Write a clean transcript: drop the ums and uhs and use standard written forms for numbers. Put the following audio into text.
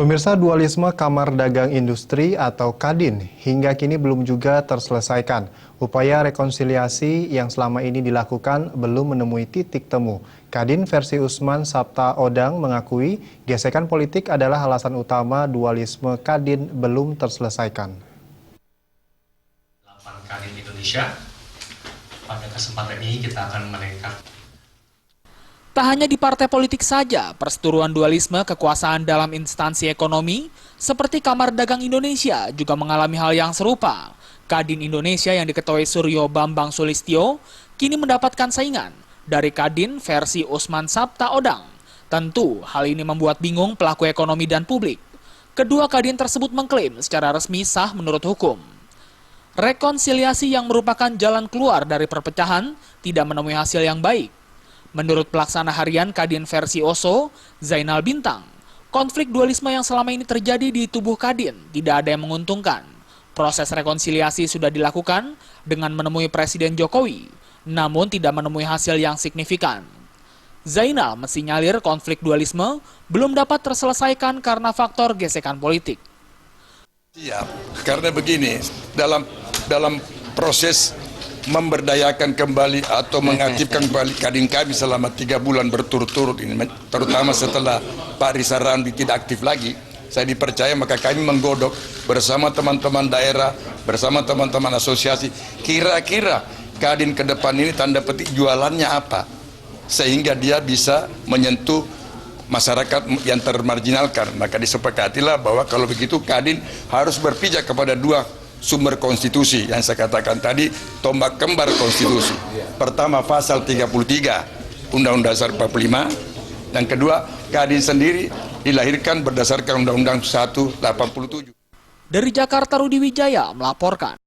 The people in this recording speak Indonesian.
Pemirsa, dualisme Kamar Dagang Industri atau Kadin hingga kini belum juga terselesaikan. Upaya rekonsiliasi yang selama ini dilakukan belum menemui titik temu. Kadin versi Usman Sabtaodang mengakui gesekan politik adalah alasan utama dualisme Kadin belum terselesaikan. Kadin Indonesia, pada kesempatan ini kita akan meningkat. Tak hanya di partai politik saja, perseteruan dualisme kekuasaan dalam instansi ekonomi seperti Kamar Dagang Indonesia juga mengalami hal yang serupa. Kadin Indonesia yang diketuai Suryo Bambang Sulistyo kini mendapatkan saingan dari Kadin versi Usman Sabtaodang. Tentu hal ini membuat bingung pelaku ekonomi dan publik. Kedua Kadin tersebut mengklaim secara resmi sah menurut hukum. Rekonsiliasi yang merupakan jalan keluar dari perpecahan tidak menemui hasil yang baik. Menurut pelaksana harian Kadin versi OSO, Zainal Bintang, konflik dualisme yang selama ini terjadi di tubuh Kadin tidak ada yang menguntungkan. Proses rekonsiliasi sudah dilakukan dengan menemui Presiden Jokowi, namun tidak menemui hasil yang signifikan. Zainal mensinyalir konflik dualisme belum dapat terselesaikan karena faktor gesekan politik. Siap, karena begini, dalam proses memberdayakan kembali atau mengaktifkan kembali Kadin kami selama 3 bulan berturut-turut ini, terutama setelah Pak Rizal Ramli tidak aktif lagi, saya dipercaya maka kami menggodok bersama teman-teman daerah, bersama teman-teman asosiasi, kira-kira Kadin ke depan ini tanda petik jualannya apa, sehingga dia bisa menyentuh masyarakat yang termarginalkan. Maka disepakatilah bahwa kalau begitu Kadin harus berpijak kepada dua sumber konstitusi yang saya katakan tadi, tombak kembar konstitusi. Pertama pasal 33 Undang-Undang Dasar 45, dan kedua Kadin sendiri dilahirkan berdasarkan Undang-Undang 187. Dari Jakarta, Rudi Wijaya melaporkan.